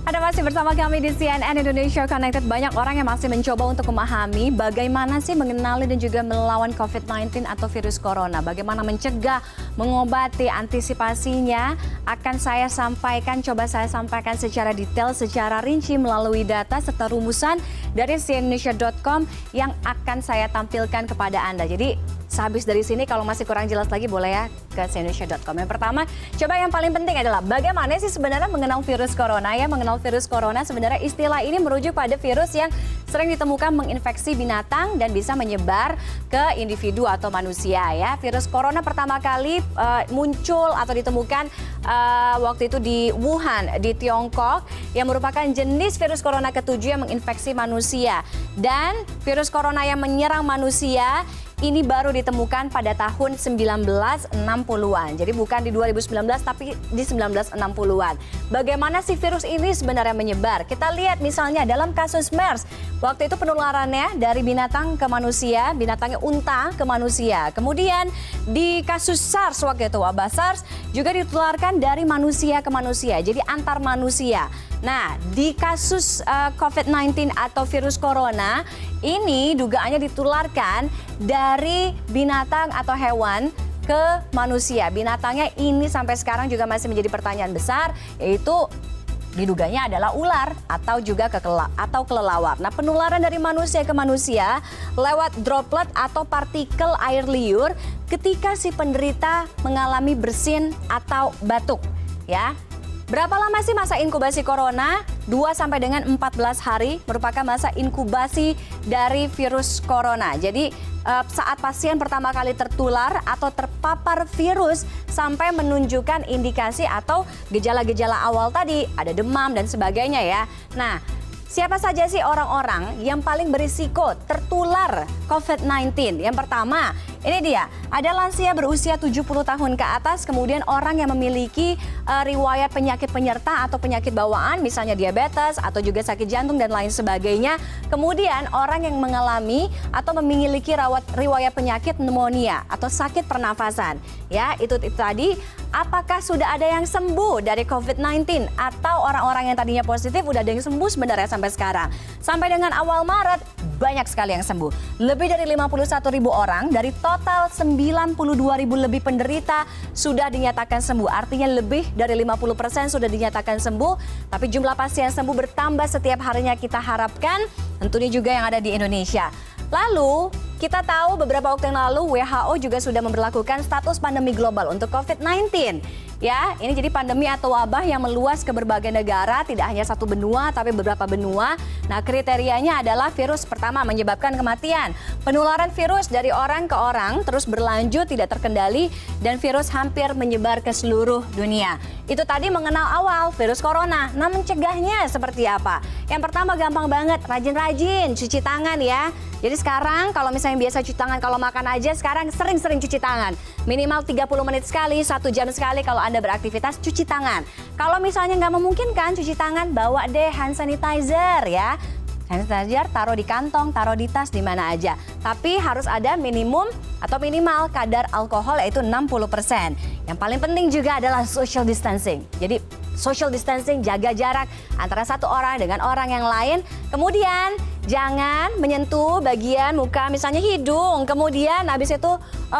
Anda masih bersama kami di CNN Indonesia Connected. Banyak orang yang masih mencoba untuk memahami bagaimana sih mengenali dan juga melawan COVID-19 atau virus corona. Bagaimana mencegah, mengobati, antisipasinya akan saya sampaikan, coba saya sampaikan secara detail, secara rinci melalui data serta rumusan dari cnnindonesia.com yang akan saya tampilkan kepada Anda. Jadi sehabis dari sini kalau masih kurang jelas lagi boleh ya ke cnnindonesia.com. Yang pertama, coba yang paling penting adalah bagaimana sih sebenarnya mengenal virus corona ya. Mengenal virus corona sebenarnya istilah ini merujuk pada virus yang sering ditemukan menginfeksi binatang dan bisa menyebar ke individu atau manusia ya. Virus corona pertama kali muncul atau ditemukan waktu itu di Wuhan di Tiongkok yang merupakan jenis virus corona ketujuh yang menginfeksi manusia. Dan virus corona yang menyerang manusia ini baru ditemukan pada tahun 1960-an. Jadi bukan di 2019 tapi di 1960-an. Bagaimana sih virus ini sebenarnya menyebar? Kita lihat misalnya dalam kasus MERS. Waktu itu penularannya dari binatang ke manusia, binatangnya unta ke manusia. Kemudian di kasus SARS waktu itu, wabah SARS juga ditularkan dari manusia ke manusia. Jadi antar manusia. Nah, di kasus COVID-19 atau virus corona, ini dugaannya ditularkan dari binatang atau hewan ke manusia. Binatangnya ini sampai sekarang juga masih menjadi pertanyaan besar, yaitu diduganya adalah ular atau juga kelelawar. Nah, penularan dari manusia ke manusia lewat droplet atau partikel air liur ketika si penderita mengalami bersin atau batuk, ya. Berapa lama sih masa inkubasi corona? 2 sampai dengan 14 hari merupakan masa inkubasi dari virus corona. Jadi saat pasien pertama kali tertular atau terpapar virus sampai menunjukkan indikasi atau gejala-gejala awal tadi, ada demam dan sebagainya ya. Nah, siapa saja sih orang-orang yang paling berisiko tertular COVID-19? Yang pertama, ini dia, ada lansia berusia 70 tahun ke atas, kemudian orang yang memiliki riwayat penyakit penyerta atau penyakit bawaan, misalnya diabetes atau juga sakit jantung dan lain sebagainya. Kemudian orang yang mengalami atau memiliki riwayat penyakit pneumonia atau sakit pernafasan. Ya, itu tadi. Apakah sudah ada yang sembuh dari COVID-19 atau orang-orang yang tadinya positif udah ada yang sembuh sebenarnya sampai sekarang? Sampai dengan awal Maret, banyak sekali yang sembuh. Lebih dari 51.000 orang dari total 92.000 lebih penderita sudah dinyatakan sembuh. Artinya lebih dari 50% sudah dinyatakan sembuh. Tapi jumlah pasien sembuh bertambah setiap harinya, kita harapkan tentunya juga yang ada di Indonesia. Lalu, kita tahu beberapa waktu yang lalu WHO juga sudah memberlakukan status pandemi global untuk COVID-19. Ya, ini jadi pandemi atau wabah yang meluas ke berbagai negara, tidak hanya satu benua tapi beberapa benua. Nah, kriterianya adalah virus pertama menyebabkan kematian. Penularan virus dari orang ke orang terus berlanjut tidak terkendali dan virus hampir menyebar ke seluruh dunia. Itu tadi mengenal awal virus corona. Nah, mencegahnya seperti apa? Yang pertama gampang banget, rajin-rajin cuci tangan ya. Jadi sekarang kalau misalnya biasa cuci tangan kalau makan aja, sekarang sering-sering cuci tangan. Minimal 30 menit sekali, 1 jam sekali kalau Anda beraktivitas cuci tangan. Kalau misalnya nggak memungkinkan cuci tangan, bawa deh hand sanitizer ya. Hand sanitizer taruh di kantong, taruh di tas, di mana aja. Tapi harus ada minimum atau minimal kadar alkohol yaitu 60%. Yang paling penting juga adalah social distancing. Jadi social distancing, jaga jarak antara satu orang dengan orang yang lain. Kemudian jangan menyentuh bagian muka, misalnya hidung, kemudian habis itu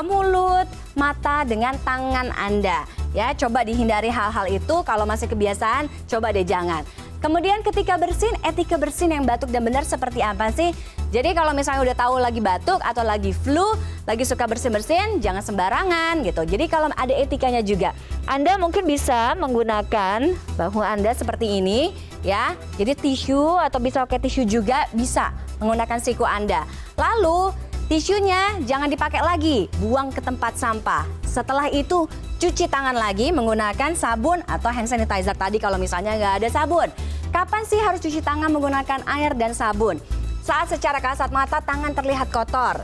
mulut, mata dengan tangan Anda. Ya, coba dihindari hal-hal itu. Kalau masih kebiasaan, coba deh jangan. Kemudian ketika bersin, etika bersin yang batuk dan benar seperti apa sih? Jadi kalau misalnya udah tahu lagi batuk atau lagi flu, lagi suka bersin-bersin, jangan sembarangan gitu. Jadi kalau ada etikanya juga. Anda mungkin bisa menggunakan bahu Anda seperti ini ya. Jadi tisu atau bisa pakai tisu juga bisa menggunakan siku Anda. Lalu tisunya jangan dipakai lagi, buang ke tempat sampah. Setelah itu cuci tangan lagi menggunakan sabun atau hand sanitizer tadi kalau misalnya nggak ada sabun. Kapan sih harus cuci tangan menggunakan air dan sabun? Saat secara kasat mata tangan terlihat kotor,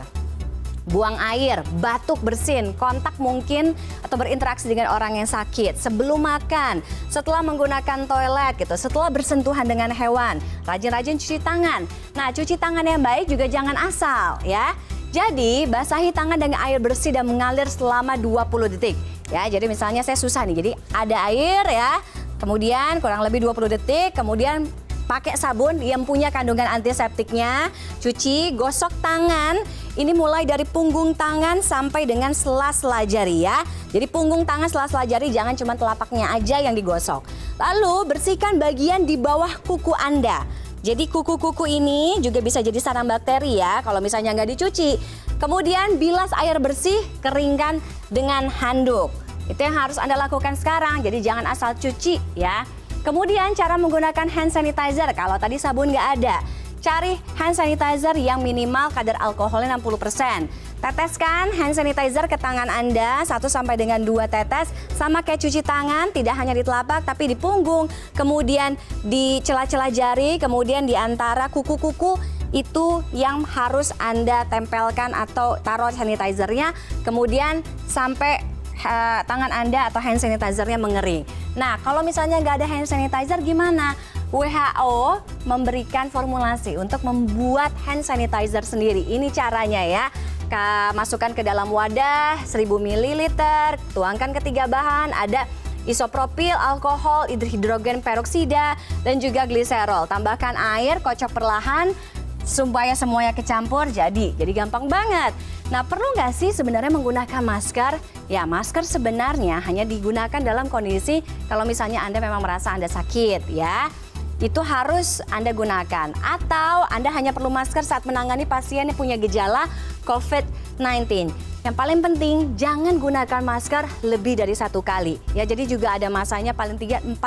buang air, batuk, bersin, kontak mungkin atau berinteraksi dengan orang yang sakit, sebelum makan, setelah menggunakan toilet gitu, setelah bersentuhan dengan hewan, rajin-rajin cuci tangan. Nah, cuci tangan yang baik juga jangan asal ya. Jadi, basahi tangan dengan air bersih dan mengalir selama 20 detik. Ya, jadi misalnya saya susah nih, jadi ada air ya, kemudian kurang lebih 20 detik, kemudian pakai sabun yang punya kandungan antiseptiknya, cuci, gosok tangan. Ini mulai dari punggung tangan sampai dengan sela-sela jari ya. Jadi punggung tangan, sela-sela jari, jangan cuma telapaknya aja yang digosok. Lalu bersihkan bagian di bawah kuku Anda. Jadi kuku-kuku ini juga bisa jadi sarang bakteri ya kalau misalnya nggak dicuci. Kemudian bilas air bersih, keringkan dengan handuk. Itu yang harus Anda lakukan sekarang, jadi jangan asal cuci ya. Kemudian cara menggunakan hand sanitizer, kalau tadi sabun nggak ada, cari hand sanitizer yang minimal kadar alkoholnya 60%. Teteskan hand sanitizer ke tangan Anda 1 sampai dengan 2 tetes, sama kayak cuci tangan, tidak hanya di telapak tapi di punggung, kemudian di celah-celah jari, kemudian di antara kuku-kuku, itu yang harus Anda tempelkan atau taruh sanitizernya, kemudian sampai tangan Anda atau hand sanitizer-nya mengering. Nah, kalau misalnya nggak ada hand sanitizer gimana? WHO memberikan formulasi untuk membuat hand sanitizer sendiri. Ini caranya ya. Masukkan ke dalam wadah 1000 ml, tuangkan ketiga bahan, ada isopropil, alkohol, hidrogen peroksida, dan juga gliserol. Tambahkan air, kocok perlahan supaya semuanya kecampur, jadi gampang banget. Nah, perlu nggak sih sebenarnya menggunakan masker? Ya, masker sebenarnya hanya digunakan dalam kondisi kalau misalnya Anda memang merasa Anda sakit ya. Itu harus Anda gunakan. Atau Anda hanya perlu masker saat menangani pasien yang punya gejala COVID-19. Yang paling penting, jangan gunakan masker lebih dari 1 kali. Ya, jadi juga ada masanya paling 4-6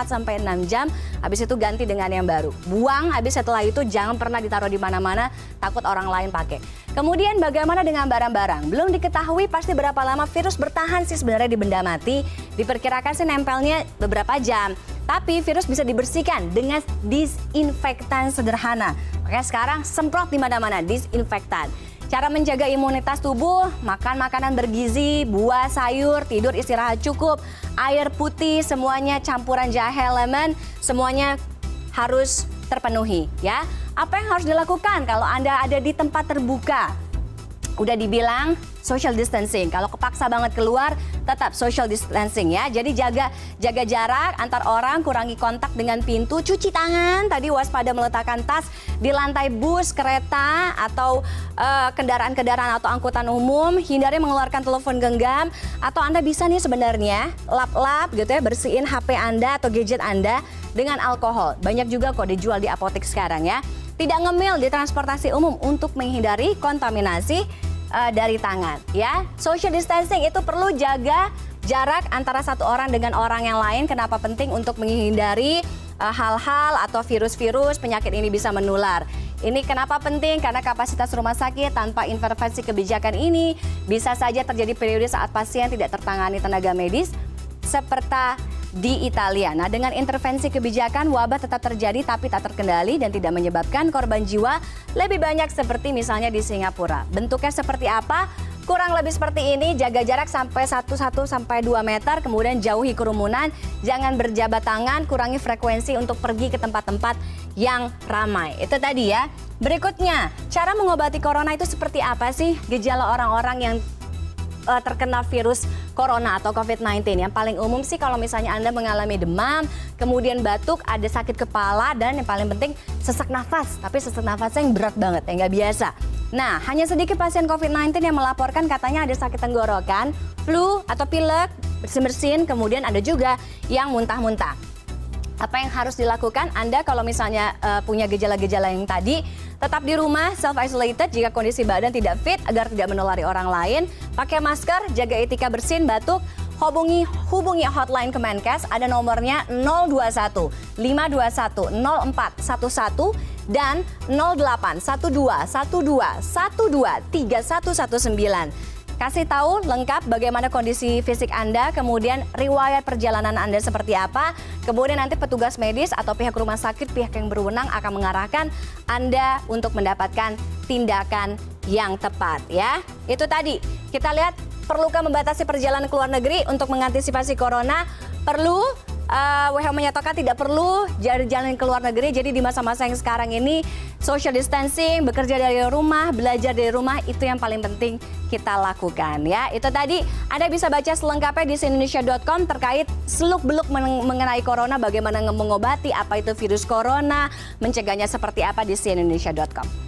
jam, habis itu ganti dengan yang baru. Buang, habis setelah itu jangan pernah ditaruh di mana-mana, takut orang lain pakai. Kemudian bagaimana dengan barang-barang? Belum diketahui pasti berapa lama virus bertahan sih sebenarnya di benda mati. Diperkirakan sih nempelnya beberapa jam. Tapi virus bisa dibersihkan dengan disinfektan sederhana. Makanya sekarang semprot di mana-mana disinfektan. Cara menjaga imunitas tubuh, makan makanan bergizi, buah, sayur, tidur, istirahat cukup, air putih, semuanya campuran jahe, lemon, semuanya harus terpenuhi ya. Apa yang harus dilakukan kalau Anda ada di tempat terbuka? Udah dibilang social distancing. Kalau kepaksa banget keluar, tetap social distancing ya. Jadi jaga jarak antar orang, kurangi kontak dengan pintu, cuci tangan, tadi waspada meletakkan tas di lantai bus, kereta, atau kendaraan-kendaraan atau angkutan umum, hindari mengeluarkan telepon genggam, atau Anda bisa nih sebenarnya lap-lap gitu ya, bersihin HP Anda atau gadget Anda dengan alkohol. Banyak juga kok dijual di apotek sekarang ya. Tidak ngemil di transportasi umum untuk menghindari kontaminasi dari tangan ya. Social distancing itu perlu jaga jarak antara satu orang dengan orang yang lain. Kenapa penting? Untuk menghindari hal-hal atau virus-virus penyakit ini bisa menular. Ini kenapa penting? Karena kapasitas rumah sakit tanpa intervensi kebijakan ini bisa saja terjadi periode saat pasien tidak tertangani tenaga medis seperti di Italia. Nah, dengan intervensi kebijakan, wabah tetap terjadi tapi tak terkendali dan tidak menyebabkan korban jiwa lebih banyak seperti misalnya di Singapura. Bentuknya seperti apa? Kurang lebih seperti ini, jaga jarak sampai 1-2 meter, kemudian jauhi kerumunan, jangan berjabat tangan, kurangi frekuensi untuk pergi ke tempat-tempat yang ramai. Itu tadi ya. Berikutnya, cara mengobati corona itu seperti apa sih? Gejala orang-orang yang terkena virus corona atau COVID-19. Yang paling umum sih kalau misalnya Anda mengalami demam, kemudian batuk, ada sakit kepala, dan yang paling penting sesak nafas. Tapi sesak nafasnya yang berat banget, yang nggak biasa. Nah, hanya sedikit pasien COVID-19 yang melaporkan katanya ada sakit tenggorokan, flu atau pilek, bersin-bersin, kemudian ada juga yang muntah-muntah. Apa yang harus dilakukan Anda kalau misalnya punya gejala-gejala yang tadi? Tetap di rumah, self-isolated jika kondisi badan tidak fit agar tidak menulari orang lain. Pakai masker, jaga etika bersin, batuk. Hubungi hotline Kemenkes, ada nomornya 021 521 0411 dan 08 12 12 12 3119. Kasih tahu lengkap bagaimana kondisi fisik Anda, kemudian riwayat perjalanan Anda seperti apa, kemudian nanti petugas medis atau pihak rumah sakit, pihak yang berwenang akan mengarahkan Anda untuk mendapatkan tindakan yang tepat ya. Itu tadi, kita lihat perlukah membatasi perjalanan ke luar negeri untuk mengantisipasi corona? Perlu, WHO menyatakan tidak perlu jalan ke luar negeri. Jadi di masa-masa yang sekarang ini social distancing, bekerja dari rumah, belajar dari rumah itu yang paling penting kita lakukan ya. Itu tadi Anda bisa baca selengkapnya di cnnindonesia.com terkait seluk-beluk mengenai corona, bagaimana mengobati, apa itu virus corona, mencegahnya seperti apa di cnnindonesia.com.